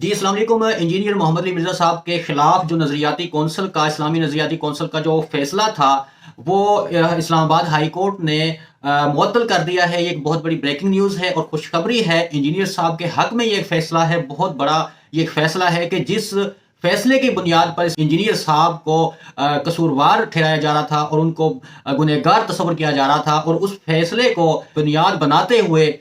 جی السلام علیکم انجینئر محمد علی مرزا صاحب کے خلاف جو نظریاتی کونسل کا اسلامی نظریاتی کونسل کا جو فیصلہ تھا وہ اسلام آباد ہائی کورٹ نے معطل کر دیا ہے۔ یہ ایک بہت بڑی بریکنگ نیوز ہے اور خوشخبری ہے انجینئر صاحب کے حق میں۔ یہ ایک فیصلہ ہے بہت بڑا، یہ ایک فیصلہ ہے کہ جس فیصلے کی بنیاد پر انجینئر صاحب کو قصوروار ٹھہرایا جا رہا تھا اور ان کو گنہگار تصور کیا جا رہا تھا، اور اس فیصلے کو بنیاد بناتے ہوئے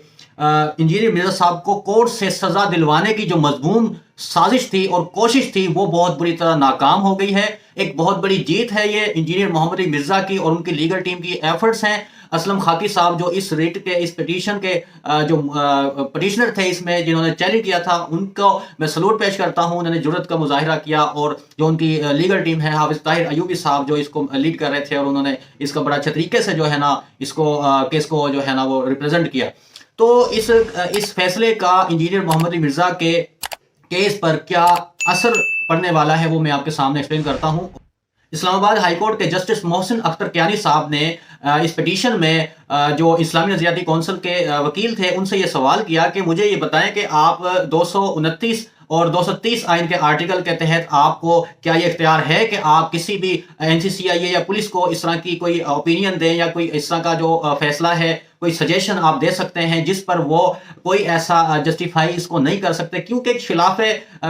انجینئر مرزا صاحب کو کورٹ سے سزا دلوانے کی جو مضمون سازش تھی اور کوشش تھی وہ بہت بری طرح ناکام ہو گئی ہے۔ ایک بہت بڑی جیت ہے یہ انجینئر محمد علی مرزا کی اور ان کی لیگل ٹیم کی ایفرٹس ہیں۔ اسلم خاکی صاحب جو اس ریٹ کے اس پٹیشن کے جو پٹیشنر تھے اس میں جنہوں نے چیلنج کیا تھا، ان کو میں سلوٹ پیش کرتا ہوں۔ انہوں نے جرأت کا مظاہرہ کیا، اور جو ان کی لیگل ٹیم ہے، حافظ طاہر ایوبی صاحب جو اس کو لیڈ کر رہے تھے، اور انہوں نے اس کا بڑا اچھے طریقے سے جو ہے نا اس کو کیس کو جو ہے نا وہ ریپرزینٹ کیا۔ تو اس فیصلے کا انجینئر محمد علی مرزا کے کیس پر کیا اثر پڑنے والا ہے وہ میں آپ کے سامنے ایکسپلین کرتا ہوں۔ اسلام آباد ہائی کورٹ کے جسٹس محسن اختر کیانی صاحب نے اس پٹیشن میں جو اسلامی نظریاتی کونسل کے وکیل تھے ان سے یہ سوال کیا کہ مجھے یہ بتائیں کہ آپ 229 اور 230 آئین کے آرٹیکل کے تحت آپ کو کیا یہ اختیار ہے کہ آپ کسی بھی NCCIA یا پولیس کو اس طرح کی کوئی اوپینین دیں، یا کوئی اس طرح کا جو فیصلہ ہے، کوئی سجیشن آپ دے سکتے ہیں جس پر وہ کوئی ایسا جسٹیفائی اس کو نہیں کر سکتے، کیونکہ ایک خلاف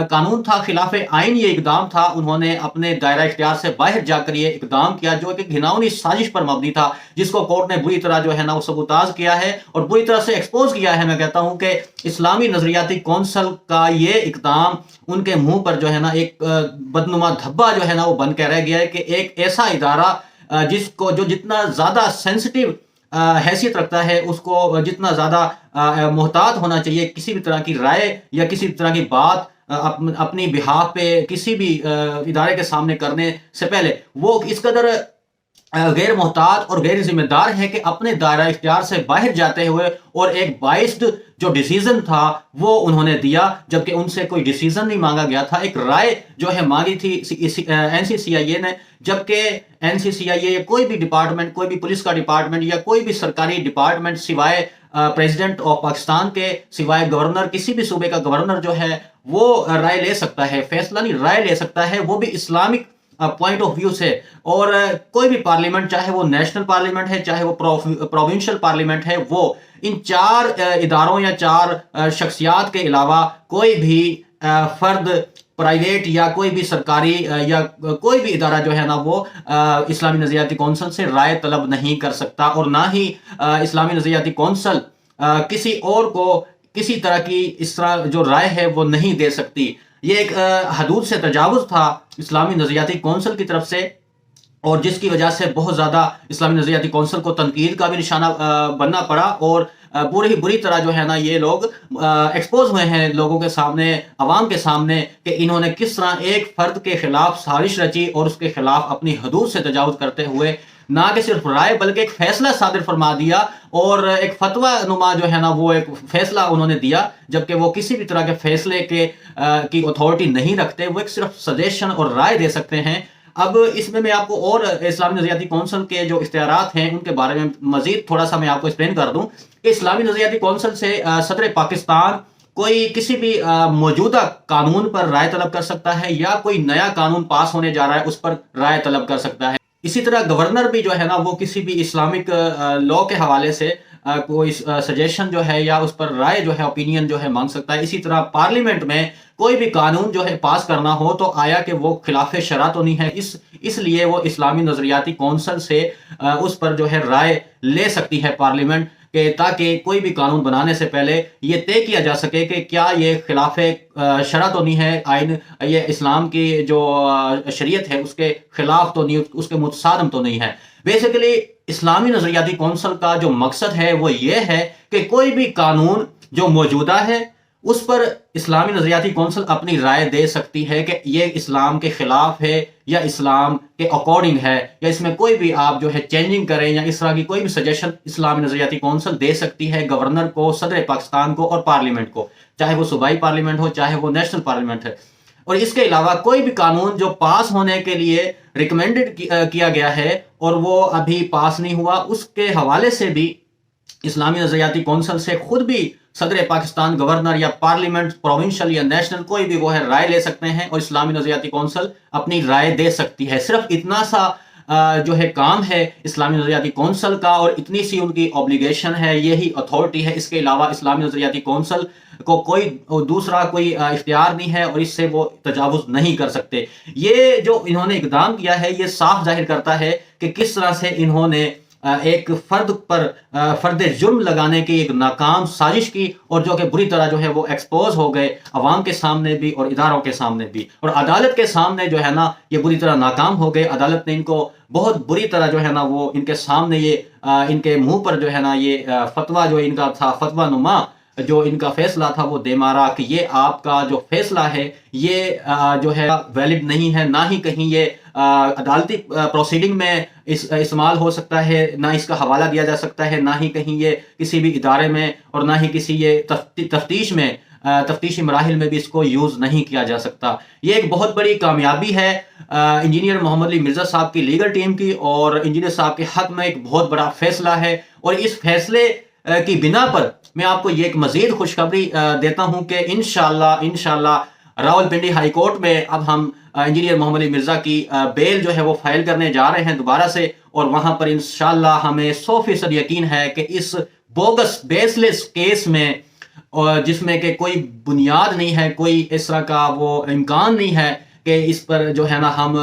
قانون تھا، خلاف آئین یہ اقدام تھا۔ انہوں نے اپنے دائرہ اختیار سے باہر جا کر یہ اقدام کیا جو کہ گھناؤنی سازش پر مبنی تھا، جس کو کورٹ نے بری طرح جو ہے نا وہ سبوتاژ کیا ہے اور بری طرح سے ایکسپوز کیا ہے۔ میں کہتا ہوں کہ اسلامی نظریاتی کونسل کا یہ اقدام ان کے منہ پر جو ہے نا ایک بدنما دھبا جو ہے نا وہ بن کے رہ گیا ہے، کہ ایک ایسا ادارہ جس کو جو جتنا زیادہ سینسٹیو حیثیت رکھتا ہے، اس کو جتنا زیادہ محتاط ہونا چاہیے کسی بھی طرح کی رائے یا کسی بھی طرح کی بات اپنی بہاف پہ کسی بھی ادارے کے سامنے کرنے سے پہلے، وہ اس قدر غیر محتاط اور غیر ذمہ دار ہے کہ اپنے دائرہ اختیار سے باہر جاتے ہوئے اور ایک بائسڈ جو ڈیسیزن تھا وہ انہوں نے دیا، جبکہ ان سے کوئی ڈیسیزن نہیں مانگا گیا تھا۔ ایک رائے جو ہے مانگی تھی NCCIA نے، جبکہ NCCIA کوئی بھی ڈپارٹمنٹ، کوئی بھی پولیس کا ڈپارٹمنٹ یا کوئی بھی سرکاری ڈپارٹمنٹ سوائے پریزیڈنٹ آف پاکستان کے، سوائے گورنر، کسی بھی صوبے کا گورنر جو ہے وہ رائے لے سکتا ہے، فیصلہ نہیں رائے لے سکتا ہے، وہ بھی اسلامک پوائنٹ آف ویو سے۔ اور کوئی بھی پارلیمنٹ، چاہے وہ نیشنل پارلیمنٹ ہے، چاہے وہ پروونشل پارلیمنٹ ہے، وہ ان چار اداروں یا چار شخصیات کے علاوہ کوئی بھی فرد، پرائیویٹ یا کوئی بھی سرکاری یا کوئی بھی ادارہ جو ہے نا وہ اسلامی نظریاتی کونسل سے رائے طلب نہیں کر سکتا، اور نہ ہی اسلامی نظریاتی کونسل کسی اور کو کسی طرح کی اس طرح جو رائے ہے وہ نہیں دے سکتی۔ یہ ایک حدود سے تجاوز تھا اسلامی نظریاتی کونسل کی طرف سے، اور جس کی وجہ سے بہت زیادہ اسلامی نظریاتی کونسل کو تنقید کا بھی نشانہ بننا پڑا، اور بری طرح جو ہے نا یہ لوگ ایکسپوز ہوئے ہیں لوگوں کے سامنے، عوام کے سامنے، کہ انہوں نے کس طرح ایک فرد کے خلاف سازش رچی اور اس کے خلاف اپنی حدود سے تجاوز کرتے ہوئے نہ کہ صرف رائے بلکہ ایک فیصلہ صادر فرما دیا، اور ایک فتویٰ نما جو ہے نا وہ ایک فیصلہ انہوں نے دیا، جبکہ وہ کسی بھی طرح کے فیصلے کی اتھارٹی نہیں رکھتے، وہ ایک صرف سجیشن اور رائے دے سکتے ہیں۔ اب اس میں آپ کو اور اسلامی نظریاتی کونسل کے جو اختیارات ہیں ان کے بارے میں مزید تھوڑا سا میں آپ کو ایکسپلین کر دوں کہ اسلامی نظریاتی کونسل سے صدر پاکستان کوئی کسی بھی موجودہ قانون پر رائے طلب کر سکتا ہے، یا کوئی نیا قانون پاس ہونے جا رہا ہے اس پر رائے طلب کر سکتا ہے۔ اسی طرح گورنر بھی جو ہے نا وہ کسی بھی اسلامک لاء کے حوالے سے کوئی سجیشن جو ہے یا اس پر رائے جو ہے، اوپینین جو ہے مانگ سکتا ہے۔ اسی طرح پارلیمنٹ میں کوئی بھی قانون جو ہے پاس کرنا ہو تو آیا کہ وہ خلاف شرع تو نہیں ہے، اس لیے وہ اسلامی نظریاتی کونسل سے اس پر جو ہے رائے لے سکتی ہے پارلیمنٹ، کہ تاکہ کوئی بھی قانون بنانے سے پہلے یہ طے کیا جا سکے کہ کیا یہ خلاف شرع تو نہیں ہے، آئین یہ اسلام کی جو شریعت ہے اس کے خلاف تو نہیں، اس کے متصادم تو نہیں ہے۔ بیسیکلی اسلامی نظریاتی کونسل کا جو مقصد ہے وہ یہ ہے کہ کوئی بھی قانون جو موجودہ ہے اس پر اسلامی نظریاتی کونسل اپنی رائے دے سکتی ہے کہ یہ اسلام کے خلاف ہے یا اسلام کے اکارڈنگ ہے، یا اس میں کوئی بھی آپ جو ہے چینجنگ کریں یا اس طرح کی کوئی بھی سجیشن اسلامی نظریاتی کونسل دے سکتی ہے گورنر کو، صدر پاکستان کو اور پارلیمنٹ کو، چاہے وہ صوبائی پارلیمنٹ ہو چاہے وہ نیشنل پارلیمنٹ ہے۔ اور اس کے علاوہ کوئی بھی قانون جو پاس ہونے کے لیے ریکمینڈڈ کیا گیا ہے اور وہ ابھی پاس نہیں ہوا، اس کے حوالے سے بھی اسلامی نظریاتی کونسل سے خود بھی صدر پاکستان، گورنر یا پارلیمنٹ، پروونشل یا نیشنل کوئی بھی وہ ہے رائے لے سکتے ہیں اور اسلامی نظریاتی کونسل اپنی رائے دے سکتی ہے. صرف اتنا سا جو ہے کام ہے اسلامی نظریاتی کونسل کا، اور اتنی سی ان کی اوبلیگیشن ہے، یہی اتھارٹی ہے. اس کے علاوہ اسلامی نظریاتی کونسل کو کوئی دوسرا کوئی اختیار نہیں ہے اور اس سے وہ تجاوز نہیں کر سکتے. یہ جو انہوں نے اقدام کیا ہے یہ صاف ظاہر کرتا ہے کہ کس طرح سے انہوں نے ایک فرد پر فرد جرم لگانے کی ایک ناکام سازش کی، اور جو کہ بری طرح جو ہے وہ ایکسپوز ہو گئے عوام کے سامنے بھی اور اداروں کے سامنے بھی، اور عدالت کے سامنے جو ہے نا یہ بری طرح ناکام ہو گئے. عدالت نے ان کو بہت بری طرح جو ہے نا وہ ان کے سامنے یہ ان کے منہ پر جو ہے نا یہ فتویٰ جو ان کا تھا، فتویٰ نما جو ان کا فیصلہ تھا وہ دے مارا کہ یہ آپ کا جو فیصلہ ہے یہ جو ہے ویلڈ نہیں ہے، نہ ہی کہیں یہ عدالتی پروسیڈنگ میں استعمال ہو سکتا ہے، نہ اس کا حوالہ دیا جا سکتا ہے، نہ ہی کہیں یہ کسی بھی ادارے میں اور نہ ہی کسی یہ تفتیشی مراحل میں بھی اس کو یوز نہیں کیا جا سکتا. یہ ایک بہت بڑی کامیابی ہے انجینئر محمد علی مرزا صاحب کی لیگل ٹیم کی، اور انجینئر صاحب کے حق میں ایک بہت بڑا فیصلہ ہے. اور اس فیصلے کی بنا پر میں آپ کو یہ ایک مزید خوشخبری دیتا ہوں کہ انشاءاللہ راولپنڈی ہائی کورٹ میں اب ہم انجینئر محمد علی مرزا کی بیل جو ہے وہ فائل کرنے جا رہے ہیں دوبارہ سے، اور وہاں پر انشاءاللہ ہمیں 100% یقین ہے کہ اس بوگس بیس لیس کیس میں، جس میں کہ کوئی بنیاد نہیں ہے، کوئی اس طرح کا وہ امکان نہیں ہے کہ اس پر جو ہے نا ہم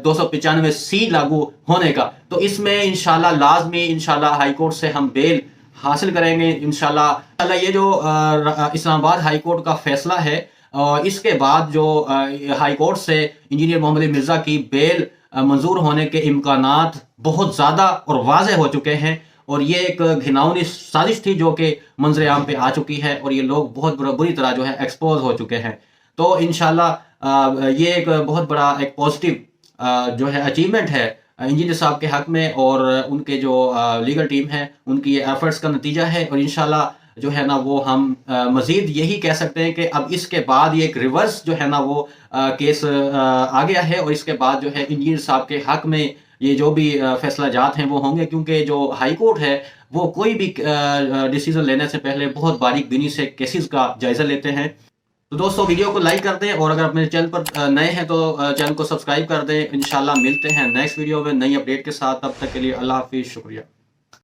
295C لاگو ہونے کا، تو اس میں انشاءاللہ لازمی انشاءاللہ ہائی کورٹ سے ہم بیل حاصل کریں گے انشاءاللہ. یہ جو اسلام آباد ہائی کورٹ کا فیصلہ ہے، اس کے بعد جو ہائی کورٹ سے انجینئر محمد علی مرزا کی بیل منظور ہونے کے امکانات بہت زیادہ اور واضح ہو چکے ہیں، اور یہ ایک گھناؤنی سازش تھی جو کہ منظر عام پہ آ چکی ہے، اور یہ لوگ بہت بری طرح جو ہے ایکسپوز ہو چکے ہیں. تو انشاءاللہ یہ ایک بہت بڑا ایک پازیٹیو جو ہے اچیومنٹ ہے انجینئر صاحب کے حق میں، اور ان کے جو لیگل ٹیم ہے ان کی یہ ایفرٹس کا نتیجہ ہے. اور انشاءاللہ جو ہے نا وہ ہم مزید یہی کہہ سکتے ہیں کہ اب اس کے بعد یہ ایک ریورس جو ہے نا وہ کیس آ گیا ہے، اور اس کے بعد جو ہے انجینئر صاحب کے حق میں یہ جو بھی فیصلہ جات ہیں وہ ہوں گے، کیونکہ جو ہائی کورٹ ہے وہ کوئی بھی ڈیسیزن لینے سے پہلے بہت باریک بینی سے کیسز کا جائزہ لیتے ہیں. تو دوستو ویڈیو کو لائک کر دیں، اور اگر اپنے چینل پر نئے ہیں تو چینل کو سبسکرائب کر دیں. انشاءاللہ ملتے ہیں نیکسٹ ویڈیو میں نئی اپڈیٹ کے ساتھ. تب تک کے لیے اللہ حافظ، شکریہ.